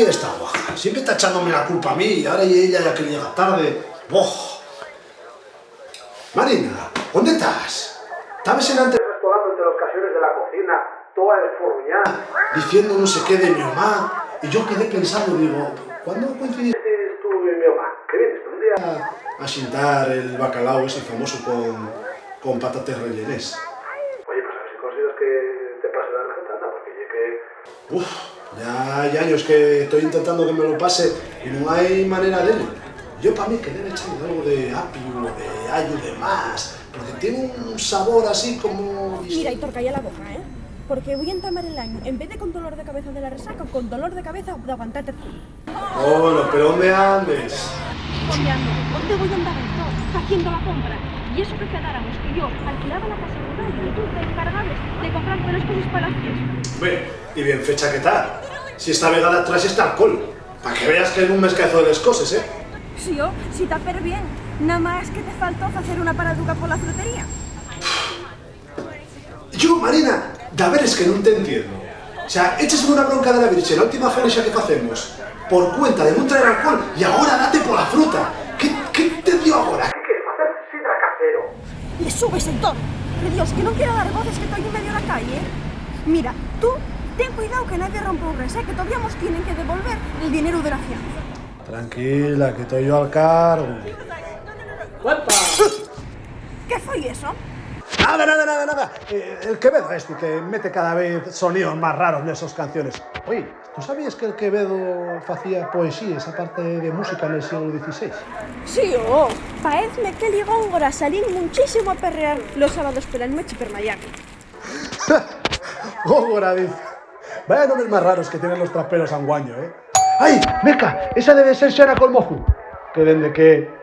aquí está guaja. Siempre está echándome la culpa a mí y ahora y ella ya que llega tarde. ¡Boh! Marina, ¿dónde estás? ¿Estabas en antes restaurando entre los casiones de la cocina, toda esfurruñada, diciendo no sé qué de mi mamá? Y yo quedé pensando, digo, ¿cuándo coincidiste tú y mi mamá? ¿Qué vienes tú un día a xintar el bacalao ese famoso con patates rellenes? Oye, pues a ver si consigues que te pase la receta, anda, porque ya que... Uf, ya hay años que estoy intentando que me lo pase y no hay manera de ello. Yo para mí que debe echarle algo de apio, de ayo de más, porque tiene un sabor así como... Mira, Hitor, calla la boca, ¿eh? Porque voy a entamar el año, en vez de con dolor de cabeza de la resaca, con dolor de cabeza de aguantarte tú. Bueno, pero ¿dónde andes? ¿Dónde ando? ¿Dónde voy a andar, Hitor? Haciendo la compra. Y eso que quedáramos, que yo alquilaba la casa rural y tú te encargabas de comprarme las cosas para las fiestas. Ve, y bien fecha que tal. Si esta vegada atrás está alcohol, para que veas que en un mes que hace las cosas, ¿eh? Sí, oh, sí está pero bien. Nada más que te faltó hacer una paraduca por la frutería. Yo, Marina, de ver es que no te entiendo. O sea, échasme una bronca de la Virgen, la última folixa que hacemos, por cuenta de no traer alcohol, y ahora date por la fruta. ¿Qué te dio ahora? ¿Qué quieres hacer sidra casero? ¡Le subes, Hitor! ¡De Dios, que no quiero dar voces que estoy en medio de la calle, ¿eh? Mira, tú ten cuidado que nadie rompa un res, ¿eh? Que todavía nos tienen que devolver el dinero de la fianza. Tranquila, que estoy yo al cargo. ¡Guapa! ¿Qué fue eso? Nada. El Quevedo este que mete cada vez sonidos más raros en esas canciones. Oye, ¿tú sabías que el Quevedo hacía poesías aparte de música en el siglo XVI? Sí, oh, parece que ligó ahora salir muchísimo a perrear los sábados por la noche per Miami. Góngora, dice. Vaya nombres más raros que tienen los traperos anguaño, ¿eh? ¡Ay, meca! Esa debe ser Xana Colmozu. Que desde que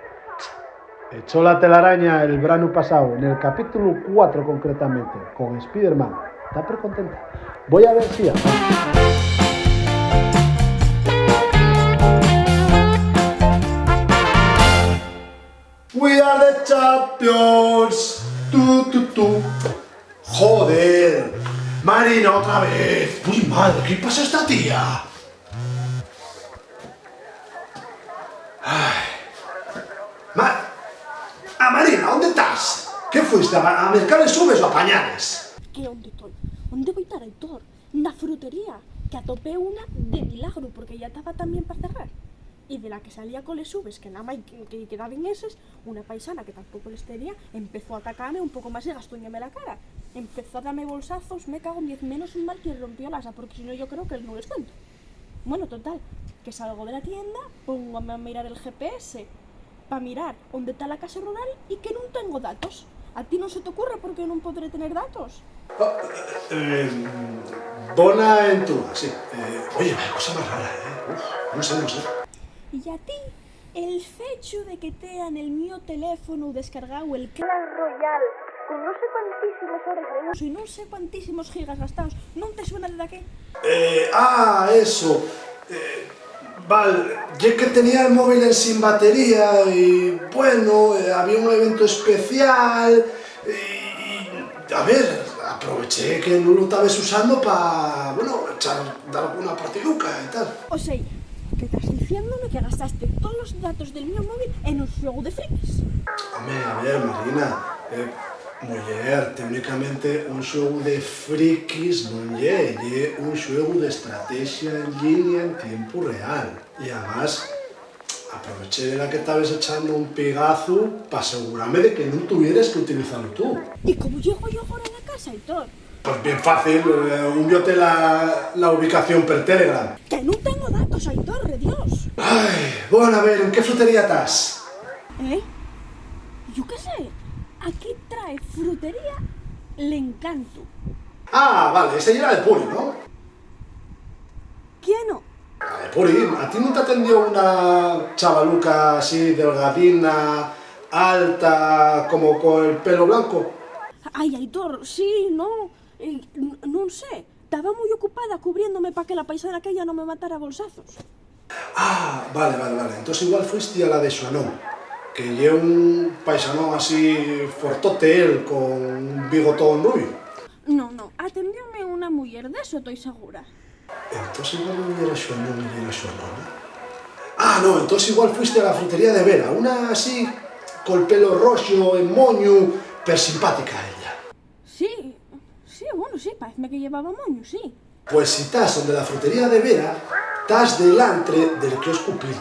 echó la telaraña el verano pasado, en el capítulo 4 concretamente, con Spider-Man, está pre contenta. Voy a ver si... We are the champions. Tú. Joder. Marina, otra vez. Uy, madre, ¿qué pasa a esta tía? Ay. Marina, ¿dónde estás? ¿Qué fuiste? ¿A mercar subes o a pañales? ¿Qué dónde estoy? ¿Dónde voy a estar, Hitor? Na frutería, que atopé una de milagro, porque ya estaba también para cerrar. Y de la que salía con les subes, que nada más que quedaban eses, una paisana que tampoco les tenía, empezó a atacarme un poco más y gastuñame la cara. Empezó a darme bolsazos, me cago en 10, menos mal que rompió la asa, porque si no yo creo que no les cuento. Bueno, total, que salgo de la tienda, pongo a mirar el GPS, para mirar dónde está la casa rural y que no tengo datos. ¿A ti no se te ocurre por qué no podré tener datos? Bona entrada, sí. Oye, vaya cosa más rara, ¿eh? Uf, no sé. Y a ti, el fecho de que te en el mío teléfono descargado el Clash Royale con no sé cuantísimas horas de uso y no sé cuantísimos gigas gastados, ¿no te suena de qué? Eso. Vale, yo que tenía el móvil sin batería y bueno, había un evento especial y a ver, aproveché que no lo estabas usando para, bueno, dar alguna partiduca y tal. O sea, que estás diciéndome que gastaste todos los datos del mío móvil en un juego de frikis. Hombre, a ver, Marina, muller, técnicamente un xogo de frikis non é un xogo de estrategia en línea en tiempo real. E además, aproveché de la que estabas echando un pegazo para asegurarme de que non tuvieras que utilizarlo tú. ¿Y cómo llego yo ahora a la casa, Hitor? Pues bien fácil, envióte la ubicación per Telegram. Que no tengo datos, Hitor, de Dios. Ay, bueno, a ver, ¿en qué frutería estás? ¿Eh? Yo qué sé. Aquí trae frutería Le Encanto. Ah, vale, esa era de Puri, ¿no? ¿Quién no? La de Puri, ¿a ti no te atendió una chavaluca así, delgadina, alta, como con el pelo blanco? Ay, Hitor, sí, no. No sé. Estaba muy ocupada cubriéndome para que la paisana aquella no me matara a bolsazos. Ah, vale. Entonces igual fuiste a la de Xuanón, que lleva un paisanón así fortote él, con un bigotón rubio. No. Atendióme una mujer, de eso estoy segura. Entonces igual non era Xonón e era Xonona. Ah, no, entonces igual fuiste a la frutería de Vera, una así, col pelo roxo, en moño, per simpática ella. Sí, bueno, sí, pareceme que llevaba moño, sí. Pues si estás donde la frutería de Vera, estás delantre del kiosco Pili,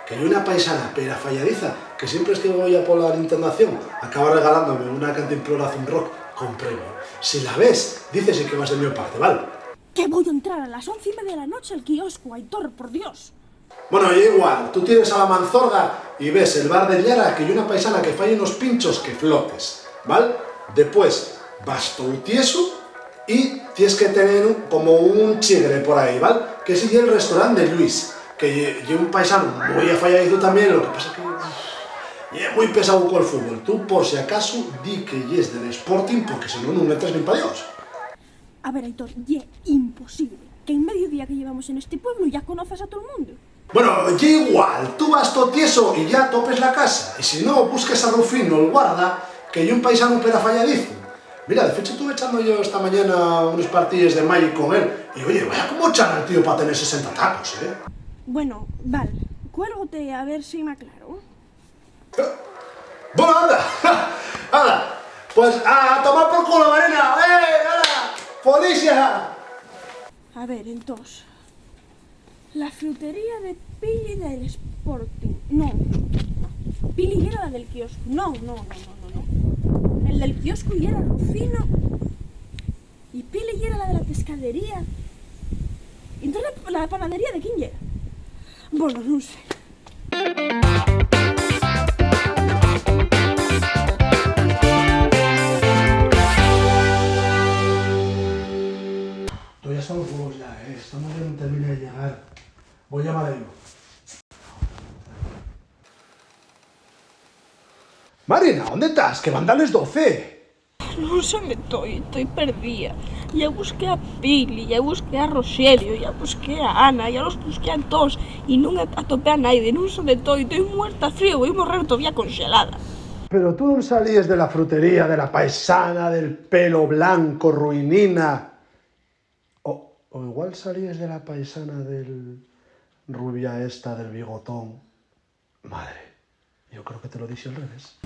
que hay una paisana pera falladiza que siempre es que voy a por la internación acaba regalándome una cantimploración rock con premio. Si la ves, dícese que vas de mi parte, ¿vale? Que voy a entrar a las 11:30 de la noche al kiosco, Aitor, por Dios. Bueno, y igual, tú tienes a la manzorga y ves el bar de Llara que hay una paisana que falla unos pinchos que flotes, ¿vale? Después vas todo tieso y tienes que tener como un chigre por ahí, ¿vale? Que sigue el restaurante de Luis, que es un paisano muy afalladizo también, lo que pasa que es muy pesado con el fútbol. Tú, por si acaso, di que es del Sporting, porque si no, no entras ni para Dios. A ver, Aitor, es imposible que en medio día que llevamos en este pueblo ya conoces a todo el mundo. Bueno, ya igual, tú vas todo tieso y ya topes la casa. Y si no, busques a Rufino, el guarda, que hay un paisano pera falladizo. Mira, de hecho estuve echando yo esta mañana unos partidos de Magic con él. Y oye, vaya como echar al tío para tener 60 tacos, ¿eh? Bueno, vale, cuélgote a ver si me aclaro. Bueno, anda, anda, pues a tomar por culo, Marina, ¡hala! ¡Felicia! A ver, entonces, la frutería de Pili del Sporting, no, Pili era la del kiosco, no, el del kiosco y era Rufino, y Pili era la de la pescadería, entonces la panadería de quién era? Bueno, no sé. Ya estamos todos ya, estamos ya no termina de llegar. Voy a llamar a ello. Marina, ¿dónde estás? Que van a darles 12. No sé dónde estoy perdida. Ya busqué a Pili, ya busqué a Rogelio, ya busqué a Ana, ya los busqué a todos y no atopé a nadie, no sé dónde estoy muerta frío, voy a morrer todavía congelada. Pero tú no salías de la frutería, de la paisana, del pelo blanco, ruinina. O igual salías de la paisana del rubia esta, del bigotón. Madre, yo creo que te lo dije al revés.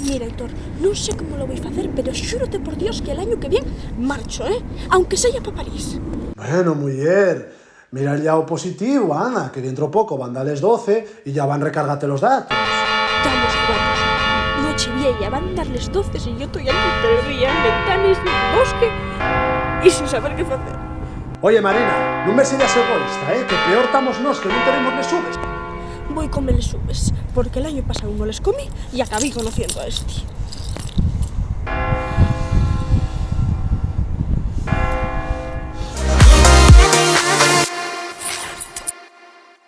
Mira, Aitor, no sé cómo lo voy a hacer, pero xúrote por Dios que el año que viene marcho, aunque sea para París. Bueno, mujer, mira el lado positivo, Ana, que dentro poco van a darles 12 y ya van a recargarte los datos. Estamos guapos. Noche vieja, van a darles 12 y yo estoy aquí perdida en ventanas del bosque y sin saber qué hacer. Oye, Marina, non me seas egoísta, que peor estamos nos, que non tenemos lesubes. Voy con les subes, porque el año pasado no les comí y acabé conociendo a este.